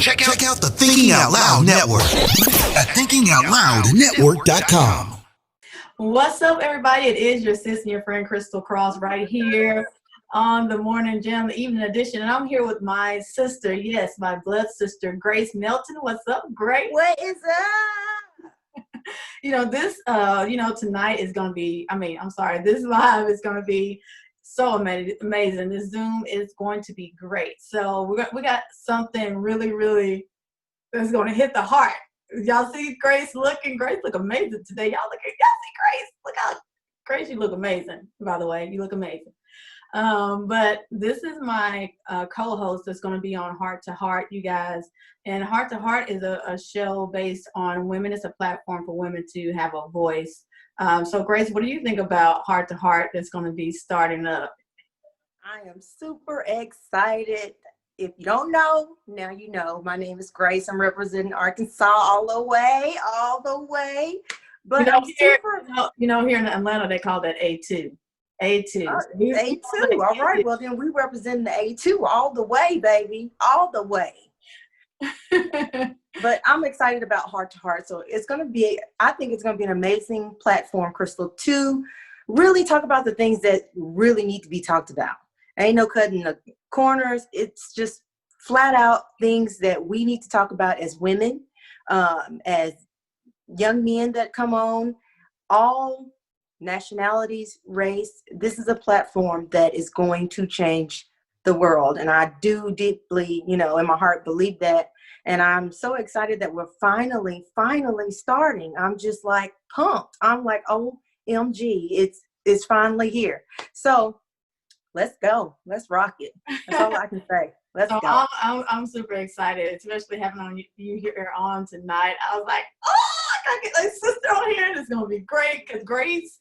Check out the Thinking Out Loud Network at thinkingoutloudnetwork.com. What's up, everybody? It is your sis and your friend Crystal Cross right here on the Morning Gym, the evening edition. And I'm here with my sister, yes, my blood sister, Grace Melton. What's up, Grace? What is up? Tonight is going to be, this live is going to be so amazing. This Zoom is going to be great. So we got something really, really that's going to hit the heart. Y'all see Grace looking? Grace look amazing today. Y'all see Grace? Look how Grace, you look amazing. By the way, you look amazing. But this is my co-host that's going to be on Heart to Heart, you guys. And Heart to Heart is a show based on women. It's a platform for women to have a voice. So Grace, what do you think about Heart to Heart that's going to be starting up? I am super excited. If you don't know, now you know. My name is Grace. I'm representing Arkansas all the way. But here in Atlanta, they call that A2. A2. A2. All right. Well, then we represent the A2 all the way, baby. All the way. But I'm excited about Heart to Heart. So I think it's going to be an amazing platform, Crystal, to really talk about the things that really need to be talked about. Ain't no cutting the corners. It's just flat out things that we need to talk about as women, as young men that come on, all nationalities, race. This is a platform that is going to change the world. And I do deeply, in my heart believe that. And I'm so excited that we're finally starting. I'm just like pumped. I'm like, OMG, it's finally here. So let's go. Let's rock it. That's all I can say. Let's go. I'm super excited, especially having you here on tonight. I was like, I gotta get my sister on here. And it's gonna be great because Grace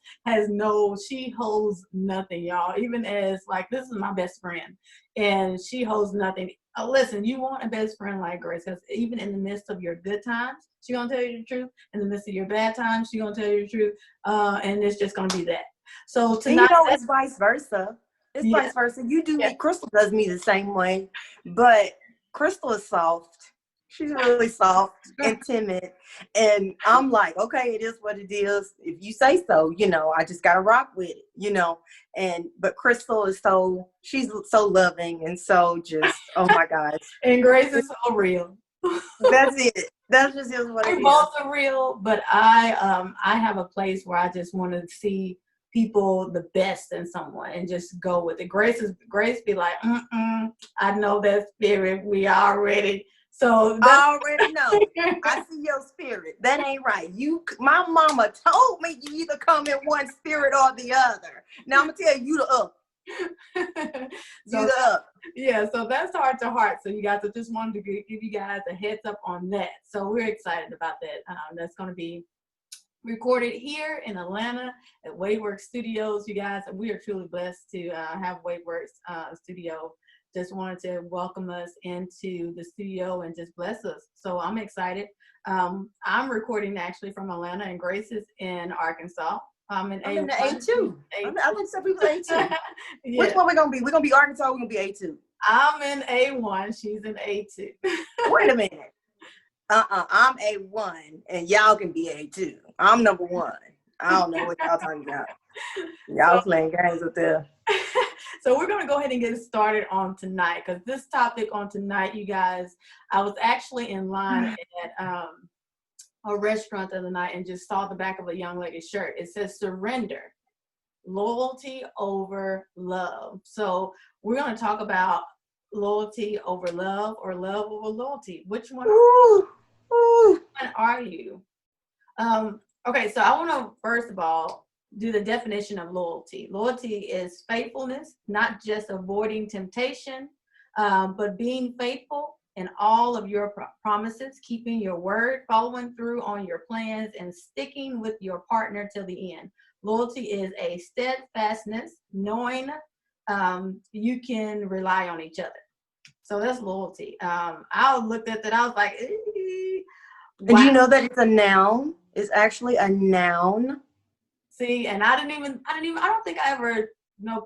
she holds nothing, y'all. Even as this is my best friend, and she holds nothing. Listen, you want a best friend like Grace, because even in the midst of your good times, she's gonna tell you the truth. In the midst of your bad times, she's gonna tell you the truth. And it's just gonna be that. So tonight, it's vice versa. It's vice versa. You do me. Crystal does me the same way, but Crystal is soft. She's really soft and timid, and I'm like, okay, it is what it is. If you say so, I just gotta rock with it, but Crystal is she's so loving and so just, oh my gosh. And Grace is so real. That's it. That's just what it is. Both are real, but I have a place where I just want to see people the best in someone and just go with it. Grace be like, I know that spirit. We already. So I already know. I see your spirit. That ain't right. My mama told me you either come in one spirit or the other. Now I'm gonna tell you the up. Yeah, so that's Heart to Heart. So you guys, I just wanted to give you guys a heads up on that. So we're excited about that. That's going to be recorded here in Atlanta at WadeWorksStudios, you guys. And we are truly blessed to have WadeWorks Studio. Just wanted to welcome us into the studio and just bless us. So I'm excited. I'm recording actually from Atlanta, and Grace is in Arkansas. I'm in the A2. I think some people A2. Yeah. Which one we gonna be? We're gonna be Arkansas. We're gonna be A2. I'm in A1. She's in A2. Wait a minute. I'm A1, and y'all can be A2. I'm number 1. I don't know what y'all talking about. Y'all playing games up there. So we're going to go ahead and get started on tonight, because this topic on tonight, you guys, I was actually in line at a restaurant the other night and just saw the back of a young lady's shirt. It says surrender, loyalty over love. So we're going to talk about loyalty over love or love over loyalty. Which one are you? Okay, so I want to first of all do the definition of loyalty. Loyalty is faithfulness, not just avoiding temptation, but being faithful in all of your promises, keeping your word, following through on your plans, and sticking with your partner till the end. Loyalty is a steadfastness, knowing you can rely on each other. So that's loyalty. I looked at that, I was like, wow. Do you know that it's a noun? It's actually a noun. See, and I don't think I ever,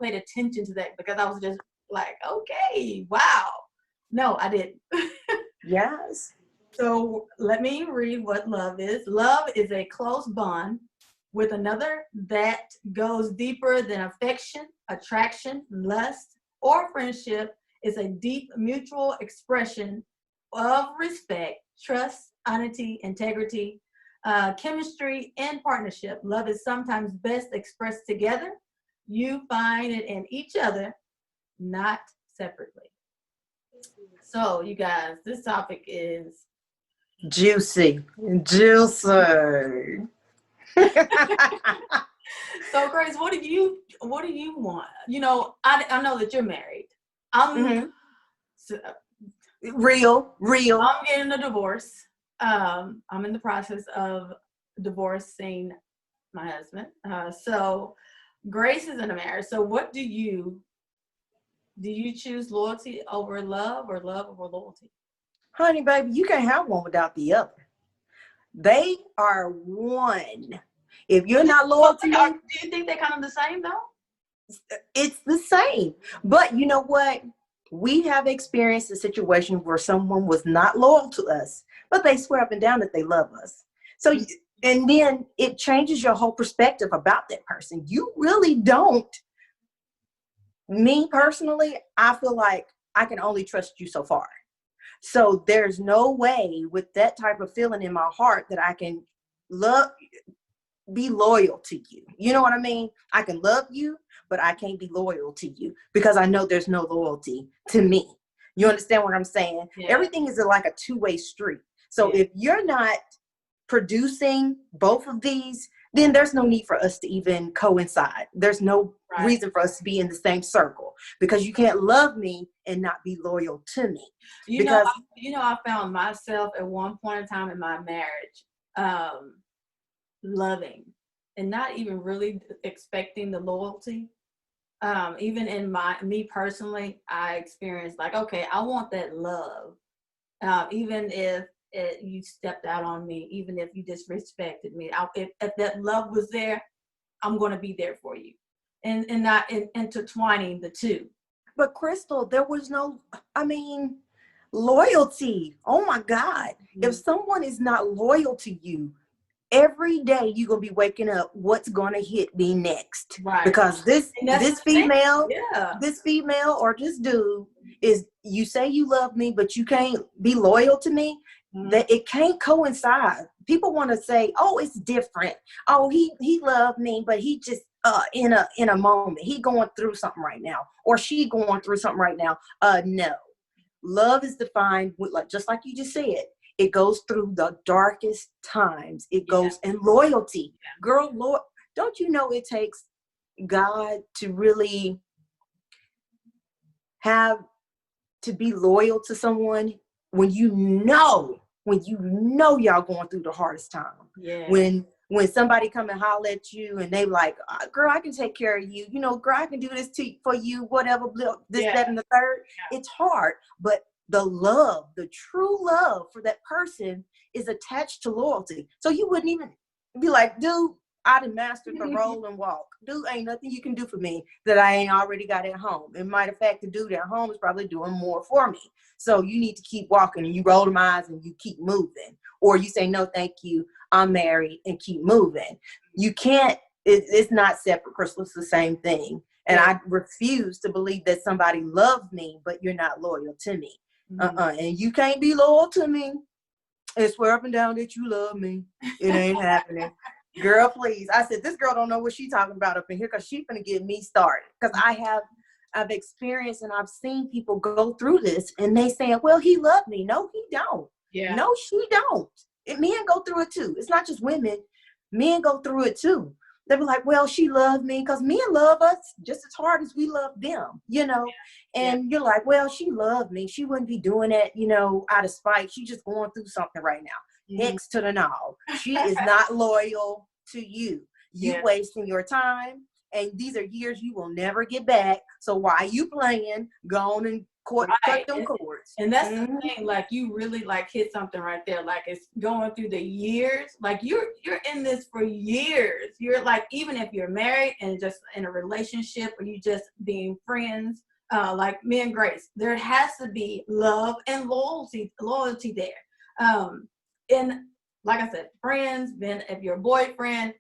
paid attention to that, because I was just like, okay, wow. No, I didn't. Yes. So let me read what love is. Love is a close bond with another that goes deeper than affection, attraction, lust, or friendship. It's a deep mutual expression of respect, trust, honesty, integrity, chemistry, and partnership. Love is sometimes best expressed together. You find it in each other, not separately. So, you guys, this topic is Juicy. Juicy. so, Grace. What do you want? I know that you're married. I'm so, Real. I'm getting a divorce. I'm in the process of divorcing my husband. So Grace is in a marriage. So what do you choose loyalty over love or love over loyalty? Honey, baby, you can't have one without the other. They are one. If you're not loyal to me, Do you think they're kind of the same though? it's the same. But you know what? We have experienced a situation where someone was not loyal to us, but they swear up and down that they love us. So, and then it changes your whole perspective about that person. You really don't. Me personally, I feel like I can only trust you so far. So there's no way with that type of feeling in my heart that I can be loyal to you. You know what I mean? I can love you, but I can't be loyal to you because I know there's no loyalty to me. You understand what I'm saying? Yeah. Everything is like a two-way street. So Yeah. if you're not producing both of these, then there's no need for us to even coincide. There's no reason for us to be in the same circle because you can't love me and not be loyal to me. I found myself at one point in time in my marriage, loving and not even really expecting the loyalty. Even in me personally, I experienced like, okay, I want that love. Even if you stepped out on me, even if you disrespected me, if that love was there, I'm going to be there for you. And not intertwining the two. But Crystal, there was no, loyalty. Oh my God. Mm-hmm. If someone is not loyal to you, every day you're going to be waking up, what's going to hit me next? Right. Because this female or this dude is, you say you love me, but you can't be loyal to me. Mm-hmm. That it can't coincide. People want to say, oh, it's different. Oh, he loved me, but he just in a moment, he going through something right now, or she going through something right now. No. Love is defined with, just like you just said, it goes through the darkest times. It goes in loyalty. Yeah. Girl, Lord, don't you know it takes God to really have to be loyal to someone when you know y'all going through the hardest time. Yeah. When somebody come and holler at you and they like, girl, I can take care of you. You know, girl, I can do this for you, whatever, this, that, and the third. Yeah. It's hard, but the love, the true love for that person is attached to loyalty. So you wouldn't even be like, dude, I done mastered the roll and walk. Dude, ain't nothing you can do for me that I ain't already got at home. And matter of fact, the dude at home is probably doing more for me. So you need to keep walking, and you roll them eyes and you keep moving. Or you say, no, thank you, I'm married, and keep moving. You can't, it's not separate, Crystal. It's the same thing. And I refuse to believe that somebody loves me, but you're not loyal to me. Mm-hmm. And you can't be loyal to me and swear up and down that you love me. It ain't happening. Girl, please. I said, this girl don't know what she's talking about up in here because she's going to get me started. Because I've experienced and I've seen people go through this and they saying, well, he loved me. No, he don't. Yeah. No, she don't. Men go through it too. It's not just women. Men go through it too. They be like, well, she loved me, because men love us just as hard as we love them, you know? Yeah. And you're like, well, she loved me. She wouldn't be doing that, out of spite. She's just going through something right now. Mm-hmm. Next to the now. She is not loyal to you. You wasting your time. And these are years you will never get back. So why are you playing? Go on and cut them cords. And that's the thing, like you really hit something right there. Like it's going through the years. Like you're in this for years. You're like, even if you're married and just in a relationship or you just being friends, like me and Grace, there has to be love and loyalty there. And like I said, friends, then if you're a boyfriend,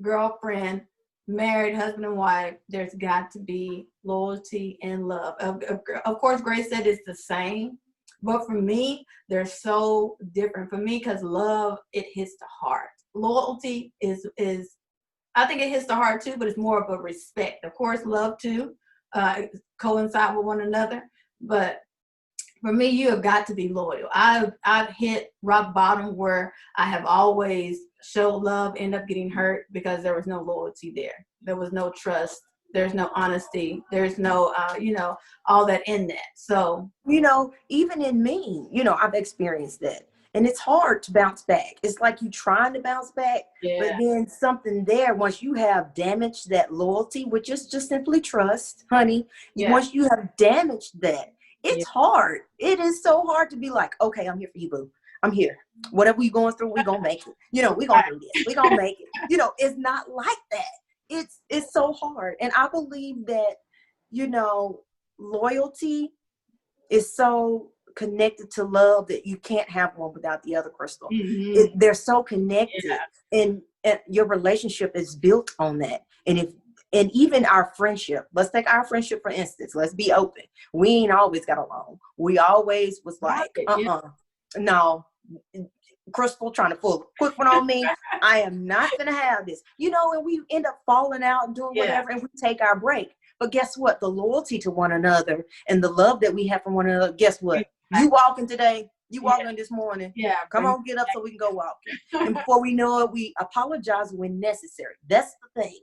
girlfriend, married, husband and wife, there's got to be loyalty and love. Of course, Grace said it's the same, but for me, they're so different. For me, because love, it hits the heart. Loyalty is I think it hits the heart too, but it's more of a respect. Of course, love too, coincide with one another. But for me, you have got to be loyal. I've hit rock bottom where I have always showed love, end up getting hurt because there was no loyalty there. There was no trust. There's no honesty. There's no, all that in that. So, even in me, I've experienced that. And it's hard to bounce back. It's like you trying to bounce back, but then something there, once you have damaged that loyalty, which is just simply trust, honey, once you have damaged that, it's hard. It is so hard to be like, okay, I'm here for you, boo. I'm here. Whatever we going through, we're going to make it. We're going to do this. We're going to make it. It's not like that. It's so hard. And I believe that, loyalty is so connected to love that you can't have one without the other, Crystal. Mm-hmm. They're so connected, and your relationship is built on that. And even our friendship, let's take our friendship for instance. Let's be open. We ain't always got along. We always was like, no, Crystal trying to pull a quick one on me. I am not gonna have this, and we end up falling out and doing whatever, and we take our break. But guess what? The loyalty to one another and the love that we have for one another, guess what? You walking today, you walking this morning. Yeah. Come on, get up so we can go walking. And before we know it, we apologize when necessary. That's the thing.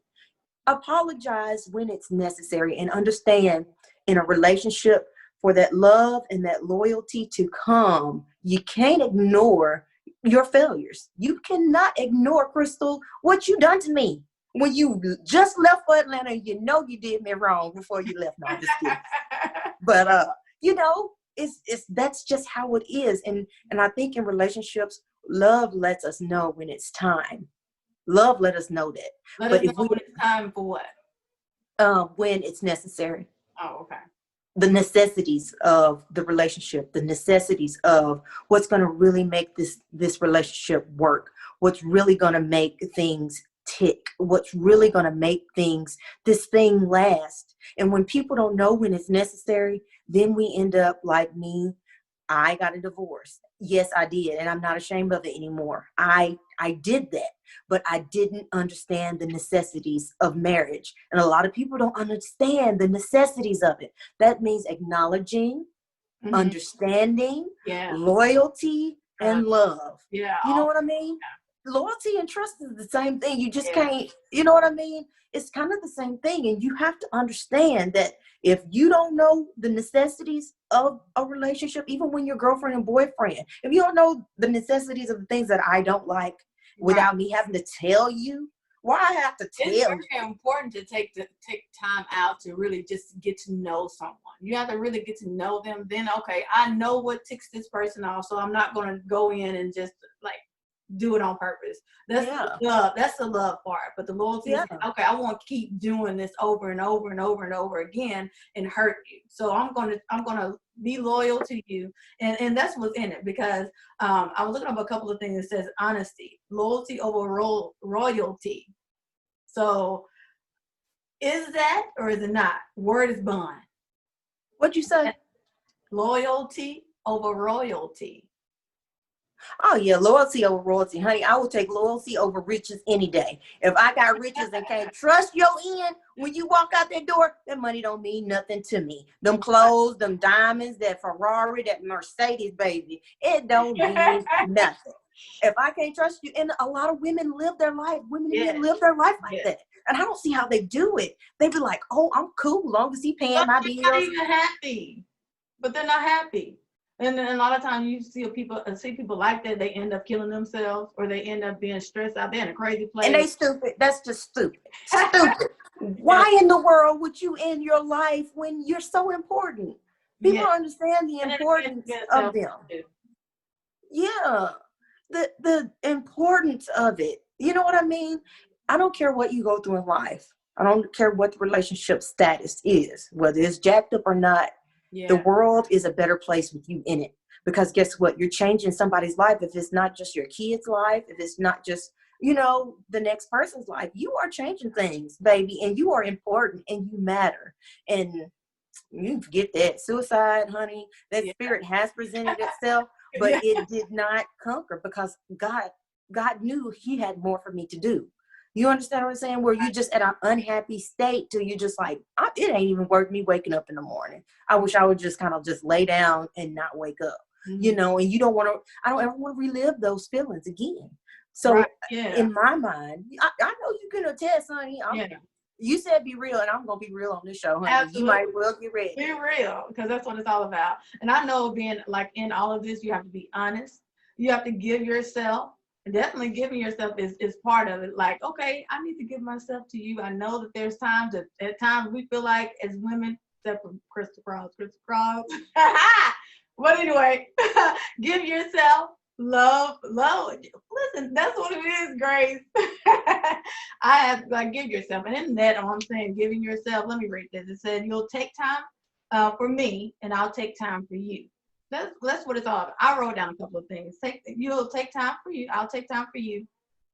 Apologize when it's necessary, and understand in a relationship, for that love and that loyalty to come, you can't ignore your failures. You cannot ignore, Crystal, what you done to me. When you just left for Atlanta, you did me wrong before you left. No, I'm just kidding. But that's just how it is. And I think in relationships, love lets us know when it's time. Love let us know that. Let us know when it's time for what? When it's necessary. Oh, okay. The necessities of the relationship, the necessities of what's going to really make this relationship work, what's really going to make things tick, what's really going to make this thing last. And when people don't know when it's necessary, then we end up like me. I got a divorce. Yes, I did. And I'm not ashamed of it anymore. I did that, but I didn't understand the necessities of marriage. And a lot of people don't understand the necessities of it. That means acknowledging, understanding, loyalty, and love. Yeah. You know what I mean? Yeah. Loyalty and trust is the same thing. You just can't, you know what I mean? It's kind of the same thing. And you have to understand that if you don't know the necessities of a relationship, even when you're girlfriend and boyfriend, if you don't know the necessities of the things that I don't like without me having to tell you, why I have to tell you? It's very important to take time out to really just get to know someone. You have to really get to know them. Then, okay, I know what ticks this person off, so I'm not going to go in and just like do it on purpose. That's love. That's the love part. But the loyalty is, okay, I won't keep doing this over and over and over and over again and hurt you. So I'm gonna be loyal to you. And that's what's in it, because I was looking up a couple of things that says honesty, loyalty over royalty. So is that or is it not? Word is bond. What'd you say? Loyalty over royalty. Oh yeah, loyalty over royalty, honey. I will take loyalty over riches any day. If I got riches and can't trust your end when you walk out that door, that money don't mean nothing to me. Them clothes, them diamonds, that Ferrari, that Mercedes, baby, it don't mean nothing. If I can't trust you, and a lot of women live their life. Women live their life like that, and I don't see how they do it. They be like, "Oh, I'm cool, long as he paying my bills." They're not even happy, but they're not happy. And then a lot of times you see people like that, they end up killing themselves, or they end up being stressed out. They're in a crazy place. And they stupid. That's just stupid. Stupid. Why in the world would you end your life when you're so important? People don't understand the importance of them. Yeah. The importance of it. You know what I mean? I don't care what you go through in life. I don't care what the relationship status is, whether it's jacked up or not. Yeah. The world is a better place with you in it. Because guess what? You're changing somebody's life. If it's not just your kid's life, if it's not just, the next person's life, you are changing things, baby. And you are important and you matter. And you forget that. Suicide, honey, that spirit has presented itself, but it did not conquer because God knew he had more for me to do. You understand what I'm saying? Where you just at an unhappy state till you just like, it ain't even worth me waking up in the morning. I wish I would just kind of just lay down and not wake up, and you don't I don't ever want to relive those feelings again. So in my mind, I know you can attest, honey. You said be real, and I'm going to be real on this show, honey. Absolutely. You might well get ready. Be real, because that's what it's all about. And I know being like in all of this, you have to be honest. You have to give yourself. Definitely giving yourself is part of it. Like, okay, I need to give myself to you. I know that there's times that at times we feel like as women, except for Crystal Cross. But anyway, give yourself love. Listen, that's what it is, Grace. I have like give yourself, and in that, I'm saying giving yourself. Let me read this. It said you'll take time for me, and I'll take time for you. That's what it's all about. I wrote down a couple of things. You'll take time for you. I'll take time for you,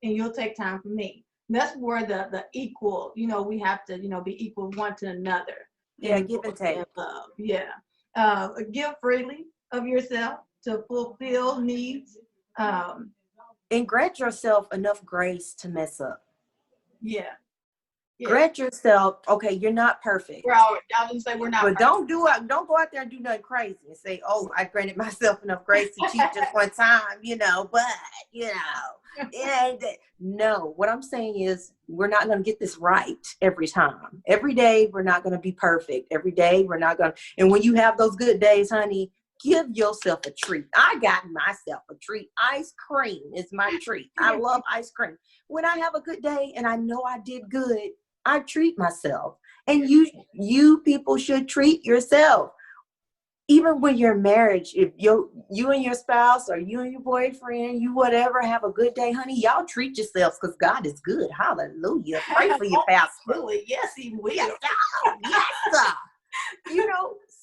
and you'll take time for me. And that's where the equal. We have to be equal one to another. Yeah, give and take. Love. Yeah. Give freely of yourself to fulfill needs. And grant yourself enough grace to mess up. Yeah. Grant yourself, okay, you're not perfect. I was gonna say we're not. But don't go out there and do nothing crazy and say, oh, I granted myself enough grace to cheat just one time, but it ain't that. No, what I'm saying is we're not going to get this right every time. Every day we're not going to be perfect. Every day we're not going to. And when you have those good days, honey, give yourself a treat. I got myself a treat. Ice cream is my treat. I love ice cream. When I have a good day and I know I did good, I treat myself. And you people should treat yourself. Even when you're in marriage, if you and your spouse or you and your boyfriend, you whatever, have a good day, honey, y'all treat yourselves because God is good. Hallelujah. Pray for your pastor. Absolutely. Yes, he will. Yes,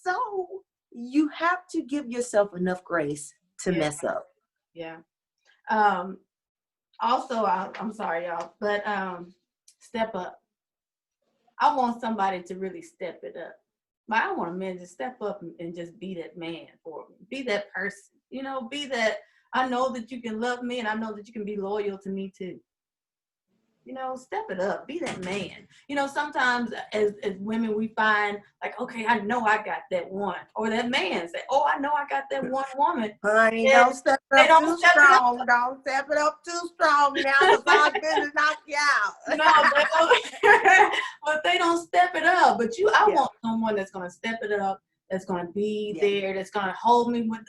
so you have to give yourself enough grace to mess up. Yeah. Also, I'm sorry, y'all, but step up. I want somebody to really step it up. But I want a man to step up and just be that man for me. Be that person. Be that, I know that you can love me and I know that you can be loyal to me too. Step it up. Be that man. Sometimes as women we find like, okay, I know I got that one. Or that man say, oh, I know I got that one woman. Honey, don't step it up too strong. Don't step it up too strong now because I'm going to knock you out. No, but they don't step it up. But I want someone that's going to step it up, that's going to be there, that's going to hold me with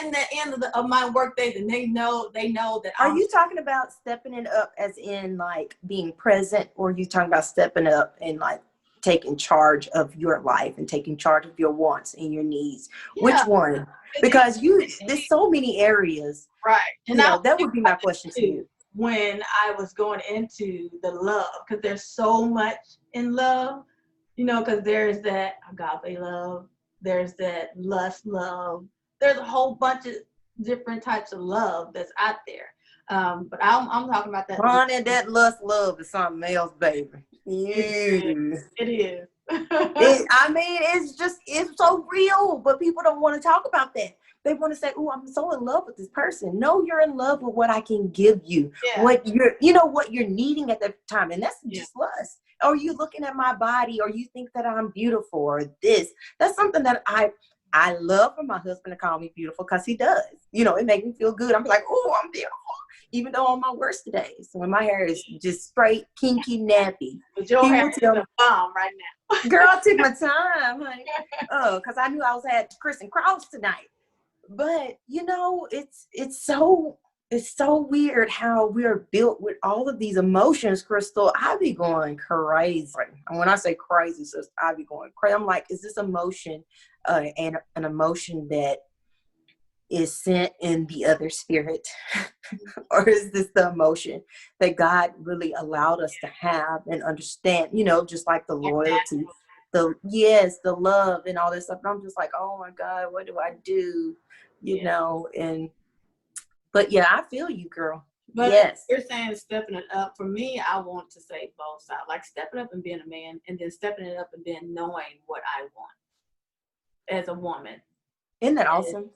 in the end of my work days, and they know that. Are you talking about stepping it up as in like being present, or are you talking about stepping up and like taking charge of your life and taking charge of your wants and your needs? Which one? Because there's so many areas. Right. And that would be my question to you. When I was going into the love, because there's so much in love, because there's that agape love. There's that lust love. There's a whole bunch of different types of love that's out there. But I'm talking about that. Honey, that lust love is something else, baby. It is. It's so real, but people don't want to talk about that. They want to say, oh, I'm so in love with this person. No, you're in love with what I can give you, what you're needing at the time. And that's just lust. Or you looking at my body, or you think that I'm beautiful, or this. That's something that I love for my husband to call me beautiful, because he does. It makes me feel good. I'm like, oh, I'm beautiful. Even though on my worst days, when my hair is just straight, kinky, nappy. But your hair is a bomb right now. Girl, I took my time, honey. Because I knew I was at Chris and Cross tonight. But, it's so weird how we're built with all of these emotions, Crystal. I be going crazy. And when I say crazy, sis, I be going crazy. I'm like, is this emotion and an emotion that is sent in the other spirit? Or is this the emotion that God really allowed us to have and understand, just like the loyalty, the love and all this stuff. And I'm just like, oh my God, what do I do? But yeah, I feel you, girl. But yes. you're saying stepping it up. For me, I want to say both sides, like stepping up and being a man, and then stepping it up and then knowing what I want as a woman. Isn't that awesome?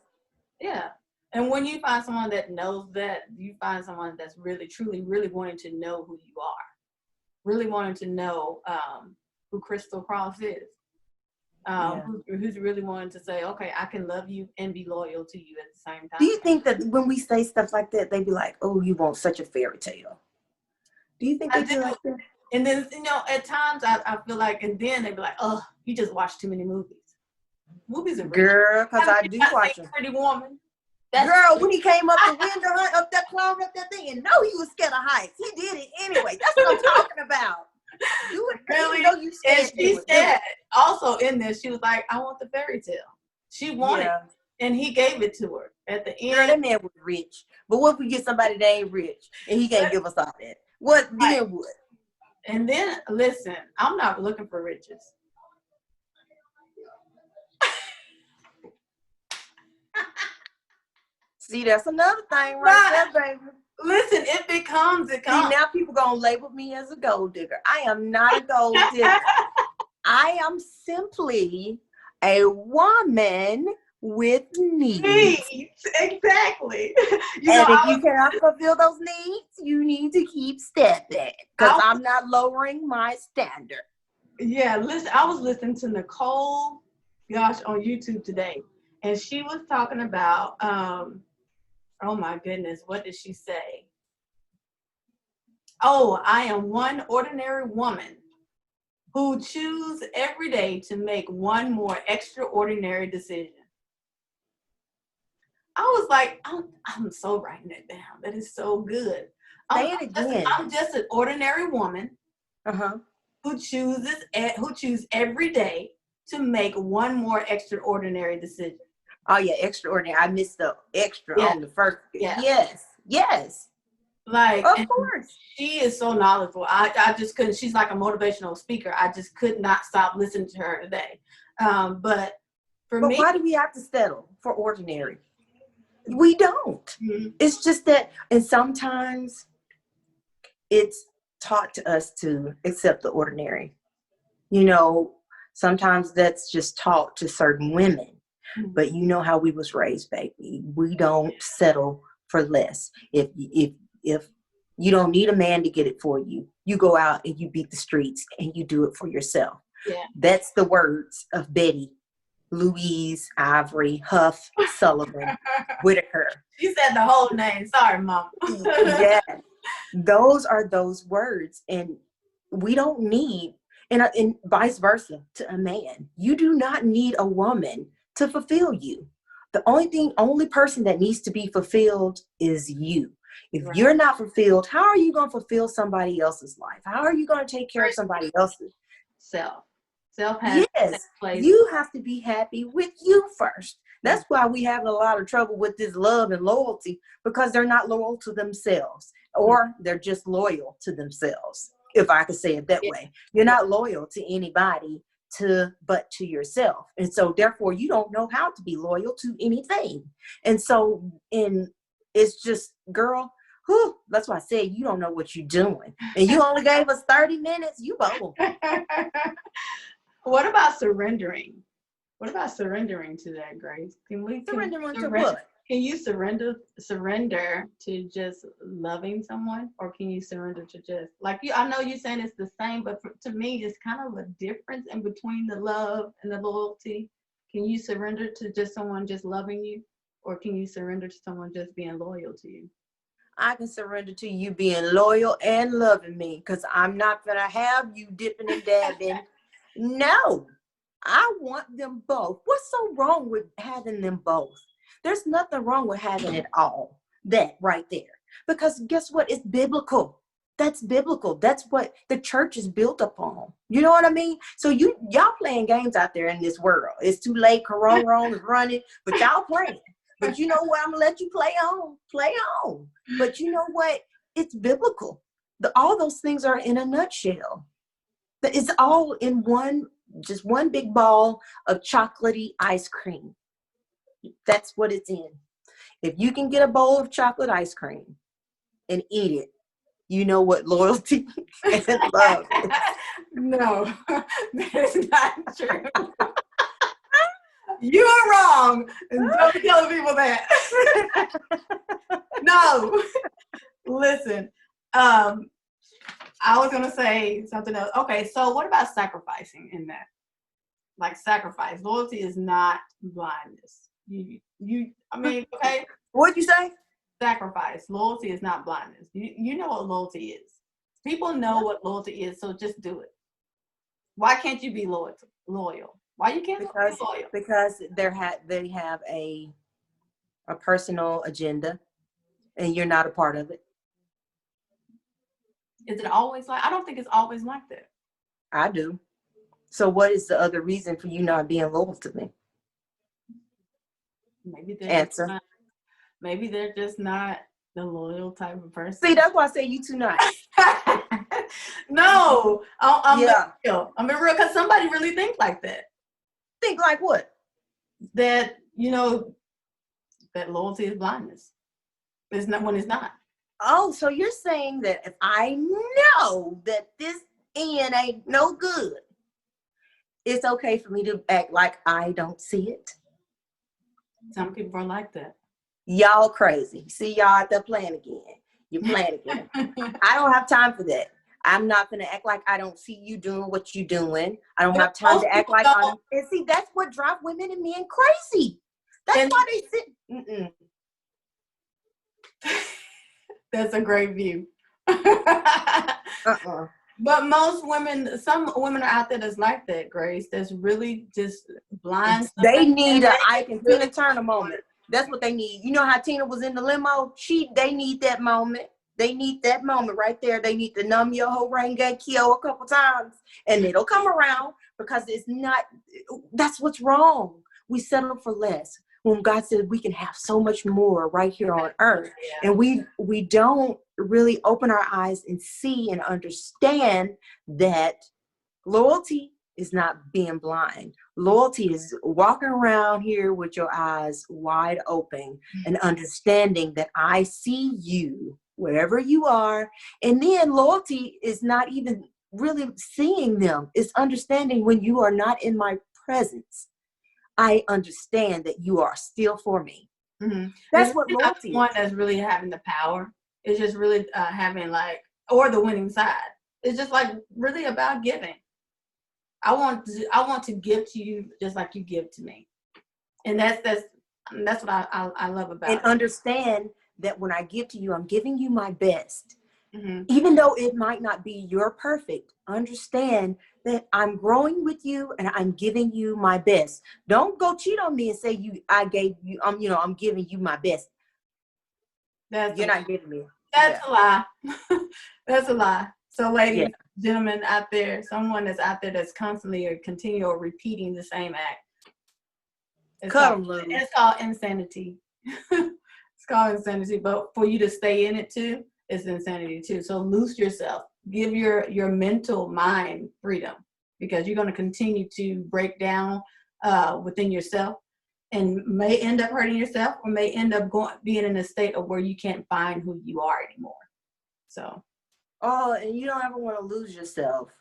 Yeah. And when you find someone that knows that, you find someone that's really, truly, really wanting to know who you are, really wanting to know who Crystal Cross is, who's really wanting to say, okay, I can love you and be loyal to you at the same time. Do you think that when we say stuff like that, they be like, oh, you want such a fairy tale? Do you think they do like that? And then, at times I feel like, and then they be like, oh, you just watch too many movies. Movies are girl, because I do watch them. Pretty Woman. Girl, when he came up the window, up that climb up that thing, and no, he was scared of heights. He did it anyway. That's what I'm talking about. Do it really. You and she said also in this, she was like, I want the fairy tale. She wanted it, and he gave it to her at the end. Girl, that man was rich. But what if we get somebody that ain't rich and he can't give us all that? What then would? And then, listen, I'm not looking for riches. See, that's another thing right there, baby. Listen, it comes. See, now people gonna label me as a gold digger. I am not a gold digger. I am simply a woman with needs. Exactly. And if you cannot fulfill those needs, you need to keep stepping, because I'm not lowering my standard. Yeah, listen, I was listening to Nicole, on YouTube today, and she was talking about, oh my goodness, what did she say? Oh, I am one ordinary woman who choose every day to make one more extraordinary decision. I was like, I'm so writing it down. That is so good. Say it again. I'm just an ordinary woman who choose every day to make one more extraordinary decision. Oh yeah, extraordinary. I missed the extra on the first. Yeah. Yes. Like, of course. She is so knowledgeable. I just couldn't. She's like a motivational speaker. I just could not stop listening to her today. But me, why do we have to settle for ordinary? We don't. Mm-hmm. It's just that, and sometimes it's taught to us to accept the ordinary. Sometimes that's just taught to certain women. Mm-hmm. But you know how we was raised, baby. We don't settle for less. If you don't need a man to get it for you, you go out and you beat the streets and you do it for yourself. Yeah. That's the words of Betty, Louise, Ivory, Huff, Sullivan, Whitaker. You said the whole name. Sorry, Mom. Yeah. Those are those words. And we don't need, and vice versa to a man. You do not need a woman to fulfill you. The only person that needs to be fulfilled is you. If you're not fulfilled, how are you going to fulfill somebody else's life? How are you going to take care of somebody else's? Self has place. You have to be happy with you first. That's why we have a lot of trouble with this love and loyalty, because they're not loyal to themselves, or they're just loyal to themselves, if I could say it that way. You're not loyal to anybody but to yourself. And so therefore you don't know how to be loyal to anything. And so it's just, girl, that's why I said you don't know what you're doing. And you only gave us 30 minutes. You bold. What about surrendering? What about surrendering to that, Grace? Can we surrender to what? Can you surrender to just loving someone, or can you surrender to just like you? I know you're saying it's the same, but to me, it's kind of a difference in between the love and the loyalty. Can you surrender to just someone just loving you, or can you surrender to someone just being loyal to you? I can surrender to you being loyal and loving me, because I'm not gonna have you dipping and dabbing. No, I want them both. What's so wrong with having them both? There's nothing wrong with having it all. That right there. Because guess what? It's biblical. That's biblical. That's what the church is built upon. You know what I mean? So y'all playing games out there in this world. It's too late. Corona is running, but y'all playing. But you know what? I'm gonna let you play on. But you know what? It's biblical. All those things are in a nutshell. It's all in just one big ball of chocolatey ice cream. That's what it's in. If you can get a bowl of chocolate ice cream and eat it, you know what loyalty and love is. No, that is not true. You are wrong. Don't be telling people that. No. Listen, I was going to say something else. Okay, so what about sacrificing in that? Like sacrifice. Loyalty is not blindness. Okay? What'd you say? Sacrifice. Loyalty is not blindness. You know what loyalty is. People know what loyalty is, so just do it. Why can't you be loyal? Why you can't be loyal? Because they have a personal agenda, and you're not a part of it. Is it always like? I don't think it's always like that. I do. So what is the other reason for you not being loyal to me? Maybe they're just not the loyal type of person. See, that's why I say you too nice. No, I'm real. I'm real because somebody really thinks like that. Think like what? That that loyalty is blindness. It's not when it's not. Oh, so you're saying that if I know that this end ain't no good, it's okay for me to act like I don't see it? Some people are like that. Y'all crazy. See y'all out there playing again. You're playing again. I don't have time for that. I'm not going to act like I don't see you doing what you're doing. I don't have time to act like I'm... And see, that's what drives women and men crazy. That's why they sit... That's a great view. But most women, some women are out there that's like that, Grace. That's really just blind. They need a I can feel it turn a moment. That's what they need. You know how Tina was in the limo? They need that moment. They need that moment right there. They need to numb your whole Rengekyo a couple times, and it'll come around because it's not. That's what's wrong. We settle for less when God said we can have so much more right here on earth, and we don't really open our eyes and see and understand that loyalty is not being blind. Loyalty is walking around here with your eyes wide open and understanding that I see you wherever you are. And then loyalty is not even really seeing them. It's understanding when you are not in my presence. I understand that you are still for me. Mm-hmm. That's what loyalty is. One that's really having the power. It's just really having or the winning side. It's just really about giving. I want to give to you just like you give to me, and that's what I love about it. And understand that when I give to you, I'm giving you my best, even though it might not be your perfect. Understand that I'm growing with you and I'm giving you my best. Don't go cheat on me and say I'm giving you my best. You're not giving me. That's a lie. That's a lie. So, ladies, gentlemen out there, someone that's out there that's constantly or continue or repeating the same act. It's called insanity. It's called insanity. But for you to stay in it too, it's insanity too. So loose yourself. Give your mental mind freedom, because you're going to continue to break down within yourself and may end up hurting yourself, or may end up being in a state of where you can't find who you are anymore. So. Oh, and you don't ever want to lose yourself.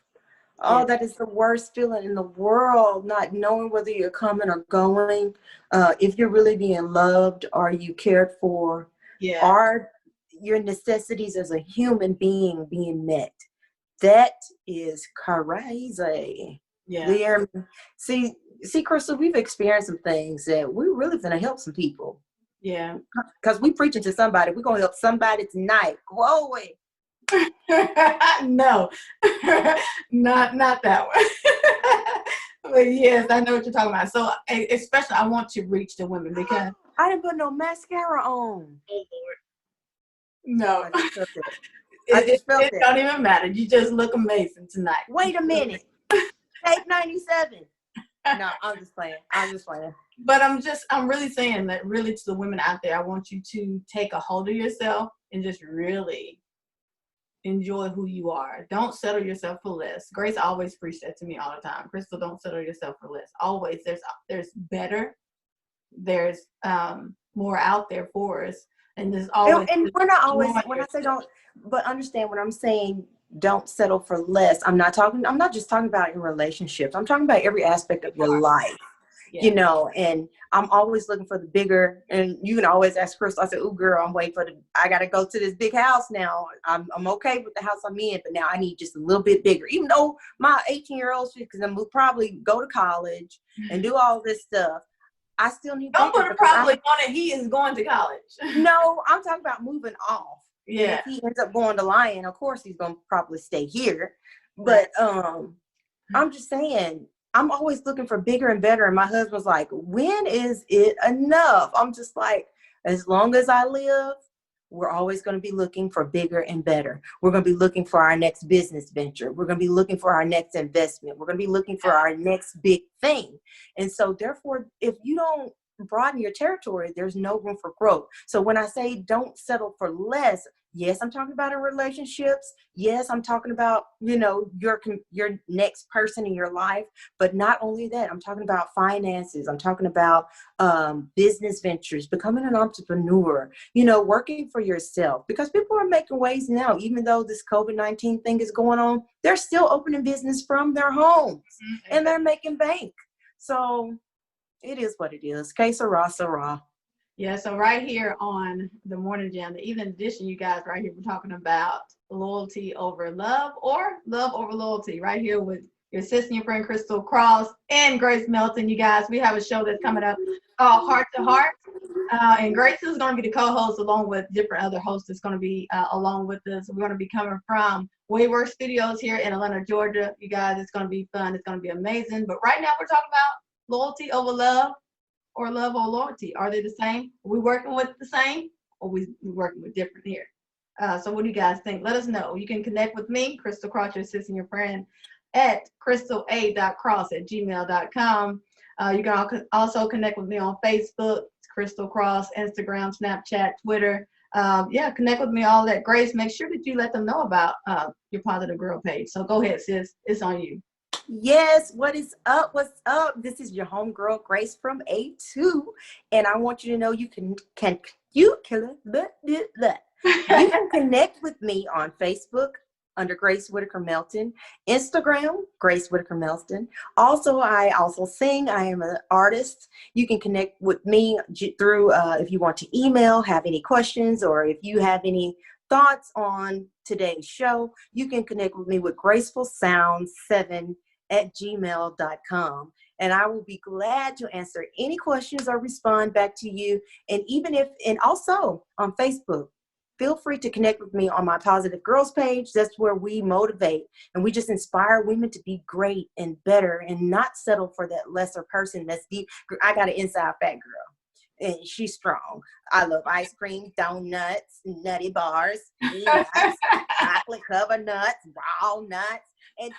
Oh, that is the worst feeling in the world, not knowing whether you're coming or going. If you're really being loved, are you cared for? Yeah. Are your necessities as a human being being met? That is crazy. Yeah. See, Crystal, we've experienced some things that we're really going to help some people. Yeah. Because we're preaching to somebody. We're going to help somebody tonight. Whoa, wait. No, not that one. But yes, I know what you're talking about. So especially I want to reach the women, because I didn't put no mascara on. Oh Lord. No. I just felt it. It don't even matter. You just look amazing tonight. Wait a minute. Take 97. No, I'm just playing. But I'm really saying that really to the women out there, I want you to take a hold of yourself and just really enjoy who you are. Don't settle yourself for less. Grace always preached that to me all the time. Crystal, don't settle yourself for less. Always, there's better. There's more out there for us, and there's always. And we're not always. When I say don't, but understand when I'm saying don't settle for less. I'm not just talking about in relationships. I'm talking about every aspect of your life. Yeah. You know, and I'm always looking for the bigger, and you can always ask Crystal. I said, "Ooh, girl, I'm waiting I got to go to this big house now. I'm okay with the house I'm in, but now I need just a little bit bigger." Even though my 18-year-old, because I'm probably go to college and do all this stuff, I still need. Don't put a probably on it. He is going to college. No, I'm talking about moving off. Yeah. And if he ends up going to Lyon, of course he's going to probably stay here. But I'm just saying, I'm always looking for bigger and better. And my husband's like, when is it enough? I'm just like, as long as I live, we're always going to be looking for bigger and better. We're going to be looking for our next business venture. We're going to be looking for our next investment. We're going to be looking for our next big thing. And so therefore, if you don't broaden your territory, there's no room for growth. So when I say don't settle for less, yes, I'm talking about in relationships. Yes, I'm talking about, your next person in your life. But not only that, I'm talking about finances. I'm talking about business ventures, becoming an entrepreneur, working for yourself. Because people are making ways now, even though this COVID-19 thing is going on, they're still opening business from their homes and they're making bank. So it is what it is. Que sera, sera. Yeah, so right here on the Morning Jam, the evening edition, you guys, right here, we're talking about loyalty over love or love over loyalty. Right here with your sister and your friend Crystal Cross and Grace Melton. You guys, we have a show that's coming up called Heart to Heart. And Grace is going to be the co-host along with different other hosts that's going to be along with us. We're going to be coming from WadeWorksStudios here in Atlanta, Georgia. You guys, it's going to be fun. It's going to be amazing. But right now we're talking about loyalty over love. Or love or loyalty? Are they the same? Are we working with the same, or we working with different here? So what do you guys think? Let us know. You can connect with me, Crystal Cross, your sister and your friend, at crystala.cross@gmail.com. You can also connect with me on Facebook, Crystal Cross, Instagram, Snapchat, Twitter. Connect with me, all that. Grace, make sure that you let them know about your Positive Girl page. So go ahead, sis. It's on you. Yes, what is up? What's up? This is your homegirl Grace from A2, and I want you to know you can connect with me on Facebook under Grace Whitaker Melton, Instagram Grace Whitaker Melton. Also, I also sing. I am an artist. You can connect with me through if you want to email, have any questions, or if you have any thoughts on today's show, you can connect with me with gracefulsound7@gmail.com. And I will be glad to answer any questions or respond back to you. And also on Facebook, feel free to connect with me on my Positive Girls page. That's where we motivate and we just inspire women to be great and better and not settle for that lesser person that's deep. I got an inside fat girl. And she's strong. I love ice cream, donuts, nutty bars, nuts, chocolate covered nuts, walnuts, and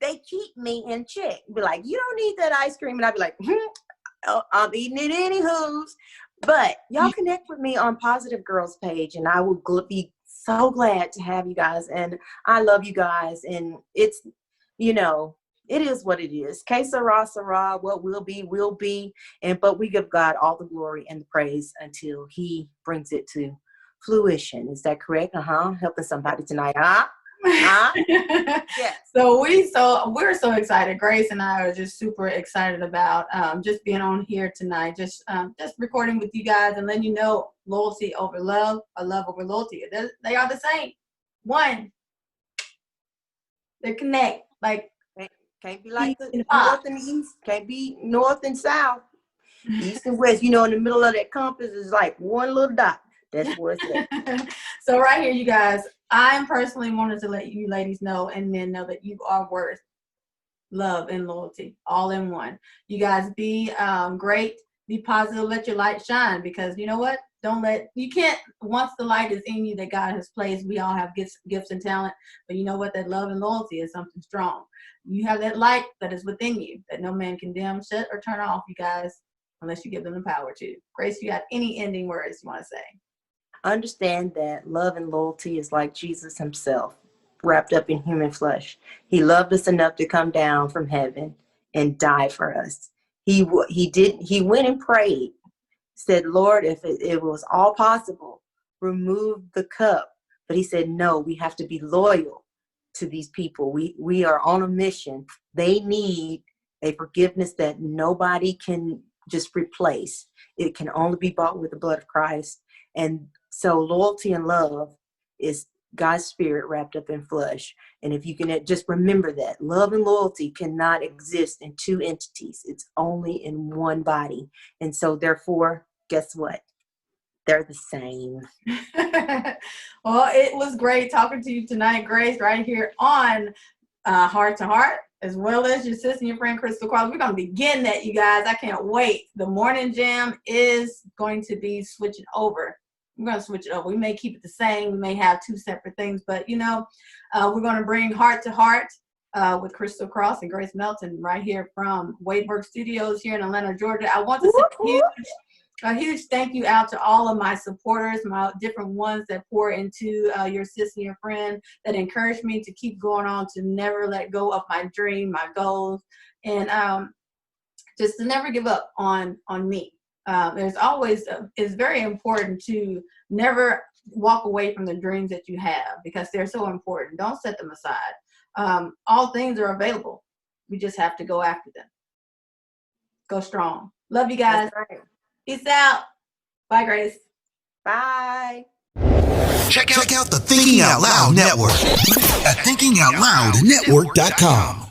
they keep me in check. Be like, you don't need that ice cream, and I'd be like, I'm eating it anywho's. But y'all connect with me on Positive Girls page, and I will be so glad to have you guys. And I love you guys, and it's it is what it is. Que sera, sera. What will be, will be. But we give God all the glory and the praise until He brings it to fruition. Is that correct? Helping somebody tonight, Yes. So we're so excited. Grace and I are just super excited about just being on here tonight. Just recording with you guys and letting you know loyalty over love or love over loyalty. They are the same. One. They connect like. Can't be like the north and east. Can't be north and south. East and west. In the middle of that compass is like one little dot. That's where it's at. So right here, you guys, I personally wanted to let you ladies know and men know that you are worth love and loyalty all in one. You guys be great, be positive, let your light shine, because you know what? Once the light is in you that God has placed, we all have gifts and talent, but you know what? That love and loyalty is something strong. You have that light that is within you that no man can dim, shut, or turn off, you guys. unless you give them the power to. Grace, you got any ending words you want to say? Understand that love and loyalty is like Jesus himself, wrapped up in human flesh. He loved us enough to come down from heaven and die for us. He went and prayed, said, Lord, if it was all possible, remove the cup. But he said, no, we have to be loyal to these people. We are on a mission. They need a forgiveness that nobody can just replace. It can only be bought with the blood of Christ. And so loyalty and love is God's spirit wrapped up in flesh. And if you can just remember that love and loyalty cannot exist in two entities. It's only in one body. And so therefore, guess what? They're the same. Well, it was great talking to you tonight, Grace, right here on Heart to Heart, as well as your sister and your friend Crystal Cross. We're going to begin that, you guys. I can't wait. The morning jam is going to be switching over. We're going to switch it over. We may keep it the same. We may have two separate things, but we're going to bring Heart to Heart with Crystal Cross and Grace Melton right here from WadeWorksStudios here in Atlanta, Georgia. I want to say a huge thank you out to all of my supporters, my different ones that pour into your sister and your friend, that encourage me to keep going on, to never let go of my dream, my goals, and just to never give up on me. There's always, it's very important to never walk away from the dreams that you have, because they're so important. Don't set them aside. All things are available. We just have to go after them. Go strong. Love you guys. That's right. Peace out. Bye, Grace. Bye. Check out the Thinking Out Loud Network at thinkingoutloudnetwork.com.